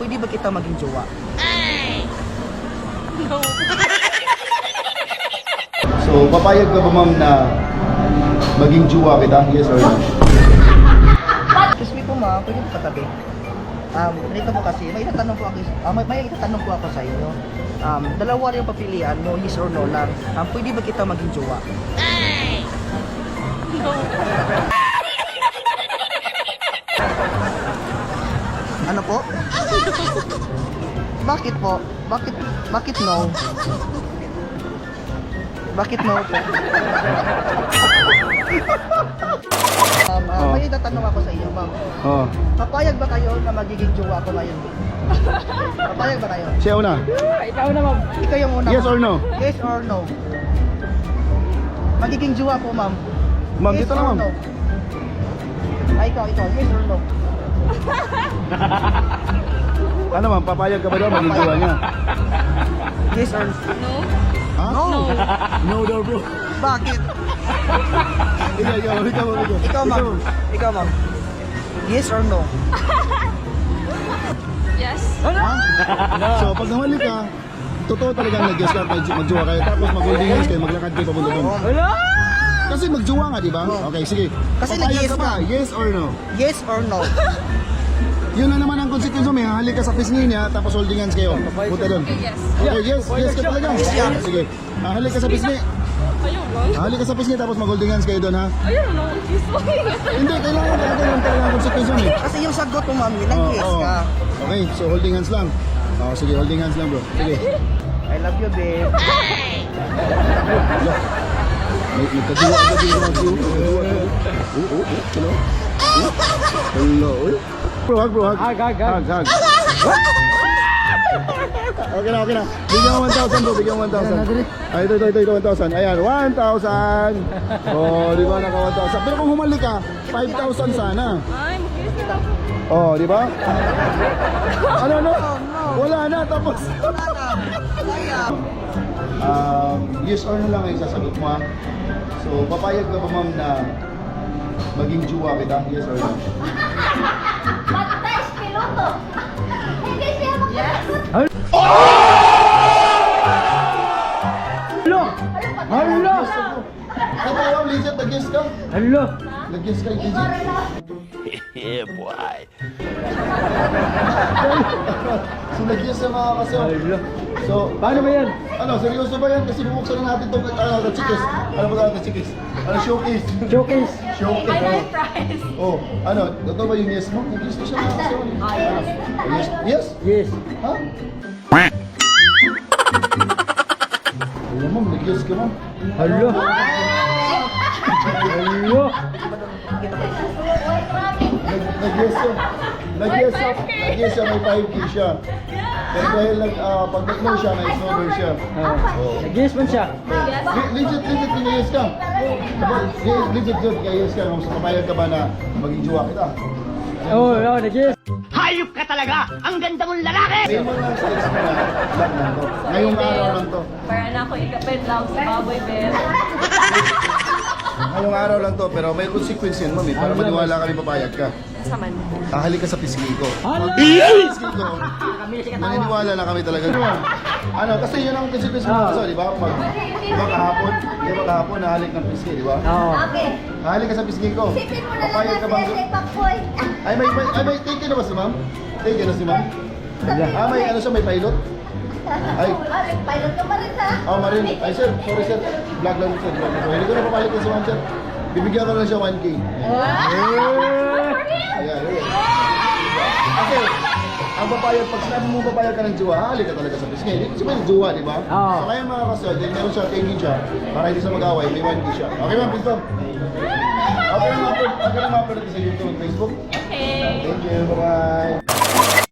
pwede ba kita maging jowa? No. So, papayag ka ba ma'am na maging jowa kita? Yes or no? Excuse me po ma'am, pwede po katabi. Ganito po kasi, may itatanong po ako sa inyo. Dalawa rin yung papilian, no, yes or no lang. Pwede ba kita maging jowa? No. Ano po? Bakit po? Bakit no? Bakit no po? May itatanong ako sa inyo, ma'am. Oo. Papayag ba kayo na magiging jowa ko ngayon? Papayag ba kayo? Siya una. Ikaw na, ma'am. Ikaw yung una. Yes ma'am. or no? Yes or no? Magiging jowa po, ma'am. Ma'am, Yes dito na or ma'am. no? Ikaw. Yes or no? Ano ma'am, papayag ka ba daw maging jowa niya? Yes or no? No. Ha? No. No daw bro. Bakit? Ikaw. Ikaw, ma'am. Yes or no? Yes. So, pag namali ka, totoo talagang nag-guess ka, magjowa kayo, tapos mag-holding hands kayo, maglakad kayo papunta doon. Kasi magjowa nga, di ba? Okay, sige. Kasi Papayag nag-yes ka ba? ka. Yes or no? Yes or no? Yun na naman ang consequence mo, may halik ka sa pisngi niya, tapos holding hands kayo. Punta doon. Yes. Okay, yes ka talaga. Sige. Halik ka sa pisngi. Ayun lang. Halik ka sa pisngi, tapos mag-holding hands kayo doon, ha? Ayun lang. Kiss mo. Hindi, kailangan talaga yung talagang consequence mo, eh. Kasi yung sagot mo, ma'am, yun ang Oo, yes oo. ka. Okay, so holding hands lang. Sige, holding hands lang bro. Sige. I love you, babe. May nagkagawa ka din mga view. Hello. Hello. Bro, hug. Hug. Okay na. Bigyan mo 1,000 bro, bigyan mo 1,000. Ay, ito, 1,000. Ayan, 1,000. Oh, di ba, naka 1,000. Pero kung humalik ka, 5,000 sana. Ay, makinis kita. Oh, di ba? Ano? Wala na, tapos. Yes or no lang yung sasagot mo, ha? So, papayag ka ba ma'am na maging jowa kita? Yes or no? Matas piloto. Hindi siya makasagot. Hala! Ikaw, legit, nag-guess ka? Hello. Nag-guess ka, legit. Yeah, boy. So, nag-guess ka mga kasi. Hello. So, Paano ba yan? Ano, seryoso ba yan? Kasi bubuksan na natin itong chikis. Ano ba natin chikis? Ano, showcase? Showcase. Showcase. Prize. Oh, ano, totoo ba yung yes mo? Nag-guess ko siya mga kasi. Yes? Yes? Yes. Ha? Alam mo, nag-guess ka ma'am. Hello. Hello. Nag-guess siya. Nag-guess siya, may 5K siya. Pero dahil pag nag-know siya, na-snowbird siya. Nag-yes man siya. Legit, pinayos ka. Legit, kaya ka. Kung papayag ka ba na maging jowa kita? Oo, nag-yes. Hayop ka talaga! Ang ganda mong lalaki! Ngayon mo lang sa ex mo na lang lang to. Ngayong araw lang to. Para na ako ikapit lang sa baboy, Ben. Ngayong araw lang to, pero may consequence yun, mami. Para maniwala kami papayag ka. Saman. Halik ka sa pisngi ko. Hala! Pisngi ko. Maniniwala na kami talaga. Ano, kasi yun ang consequence mo kasi, di ba? Diba kahapon, nahalik ng pisngi, di ba? Oo. Okay. Nahalik ka sa pisngi ko. Sipin mo na lang Papayag ka bang... natin sa Pakboy. Ay, may take na ba si ma'am? Take na si ma'am? May ano siya, may pilot? Ay. Pilot ka pa rin sa... Oh, Marin. Ay, sir. Sorry, sir. Vlog lang, sir. Hindi ko na papalit si ma'am, sir. Bibigyan ko lang siya 1K. Ayan. Kasi, ang papayag, pag sinabi mo papayag ka ng jowa, halik ka talaga sa pisngi. Hindi kasi may jowa, di ba? Oo. So, kaya mga kasod, meron siya, tingin siya, para hindi siya mag-away, may 1K siya. Okay, ma'am, please, ma'am. Okay lang ma-upload sa YouTube and Facebook. Okay. Thank you, bye-bye.